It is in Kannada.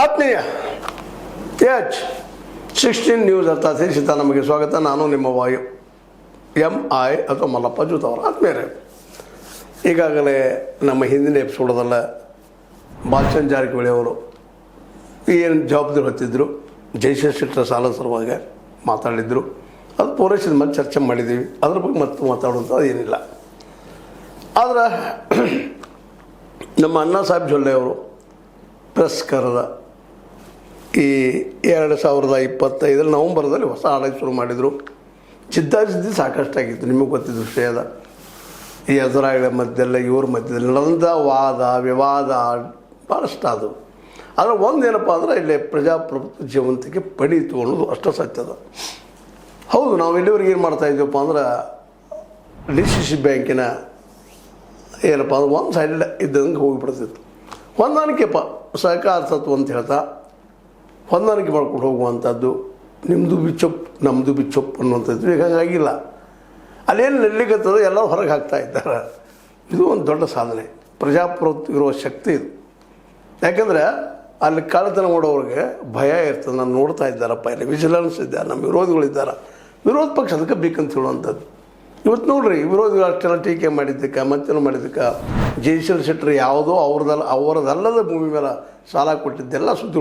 ಆತ್ಮೀಯ H16 ನ್ಯೂಸ್ ಅರ್ಥಾತ್ ನಮಗೆ ಸ್ವಾಗತ. ನಾನು ನಿಮ್ಮ ವಾಯು MI ಅಥವಾ ಮಲ್ಲಪ್ಪ ಜೂತ್ ಅವರು. ಆತ್ಮೀಯರೇ, ಈಗಾಗಲೇ ನಮ್ಮ ಹಿಂದಿನ ಎಪಿಸೋಡದಲ್ಲ ಬಾಲಚಂದ್ರ ಜಾರಕಿಹೊಳಿ ಅವರು ಏನು ಜವಾಬ್ದಾರಿ ಹೊತ್ತಿದ್ದರು, ಜಯಶ್ರೀ ಶೆಟ್ಟರ್ ಸಾಲ ಸಲುವಾಗಿ ಮಾತಾಡಿದರು. ಅದು ಪೂರೈಸಿದ ಮೇಲೆ ಚರ್ಚೆ ಮಾಡಿದ್ದೀವಿ. ಅದ್ರ ಬಗ್ಗೆ ಮತ್ತೆ ಮಾತಾಡುವಂಥದ್ದು ಏನಿಲ್ಲ. ಆದರೆ ನಮ್ಮ ಅಣ್ಣಾ ಸಾಹೇಬ್ ಜೊಲ್ಲೆ ಅವರು ಪ್ರೆಸ್ ಕರೆದ ಈ 2025 ನವಂಬರ್ದಲ್ಲಿ ಹೊಸ ಆಡಳಿತ ಶುರು ಮಾಡಿದರು. ಜಿದ್ದಾಜಿದ್ದಿ ಸಾಕಷ್ಟಾಗಿತ್ತು, ನಿಮಗೆ ಗೊತ್ತಿದ್ದ ವಿಷಯ ಅದ. ಈ ಎದುರಾಳಿಗಳ ಮಧ್ಯೆಲ್ಲ ಇವ್ರ ಮಧ್ಯದಲ್ಲಿ ನಡೆದ ವಾದ ವಿವಾದ ಭಾಳಷ್ಟು ಅದು. ಆದರೆ ಒಂದೇನಪ್ಪ ಅಂದ್ರೆ ಇಲ್ಲಿ ಪ್ರಜಾಪ್ರಭುತ್ವ ಜೀವಂತಿಕೆ ಪಡೀತು ಅನ್ನೋದು ಅಷ್ಟು ಸತ್ಯದ. ಹೌದು, ನಾವು ಇಲ್ಲಿವರೆಗೆ ಏನು ಮಾಡ್ತಾಯಿದ್ದೀವಪ್ಪ ಅಂದ್ರೆ DCC ಬ್ಯಾಂಕಿನ ಏನಪ್ಪ ಅಂದ್ರೆ ಒಂದು ಸೈಡ್ ಇದ್ದಂಗೆ ಹೋಗಿಬಿಡ್ತಿತ್ತು. ಹೊಂದಾಣಿಕೆಪ್ಪ ಸಹಕಾರ ತತ್ವ ಅಂತ ಹೇಳ್ತಾ ಹೊಂದಾಣಿಕೆ ಮಾಡ್ಕೊಂಡು ಹೋಗುವಂಥದ್ದು, ನಿಮ್ಮದು ಬಿಚ್ಚೊಪ್ಪು ನಮ್ಮದು ಬಿಚ್ಚೊಪ್ಪು ಅನ್ನುವಂಥದ್ದು. ಈಗ ಹಂಗಾಗಿಲ್ಲ. ಅಲ್ಲೇನು ನಡಲಿಕ್ಕತ್ತದ ಎಲ್ಲರೂ ಹೊರಗೆ ಹಾಕ್ತಾ ಇದ್ದಾರೆ. ಇದು ಒಂದು ದೊಡ್ಡ ಸಾಧನೆ, ಪ್ರಜಾಪ್ರಭುತ್ವ ಇರುವ ಶಕ್ತಿ ಇದು. ಯಾಕೆಂದರೆ ಅಲ್ಲಿ ಕಳ್ಳತನ ಮಾಡೋರಿಗೆ ಭಯ ಇರ್ತದೆ. ನಾನು ನೋಡ್ತಾ ಇದ್ದಾರಪ್ಪ, ಇಲ್ಲಿ ವಿಜಿಲೆನ್ಸ್ ಇದ್ದಾರೆ, ನಮ್ಮ ವಿರೋಧಿಗಳಿದ್ದಾರೆ, ವಿರೋಧ ಪಕ್ಷ ಅದಕ್ಕೆ ಬೇಕಂತ ಹೇಳುವಂಥದ್ದು. ಇವತ್ತು ನೋಡ್ರಿ, ವಿರೋಧಿಗಳು ಅಷ್ಟೆಲ್ಲ ಟೀಕೆ ಮಾಡಿದ್ದಕ್ಕೆ ಮತ್ತೇನು ಮಾಡಿದ್ದಕ್ಕೆ ಜಯಶ್ರೀ ಶೆಟ್ಟರ್ ಯಾವುದೋ ಅವರದಲ್ಲದ ಭೂಮಿ ಮೇಲೆ ಸಾಲ ಕೊಟ್ಟಿದ್ದೆಲ್ಲ ಸುದ್ದಿ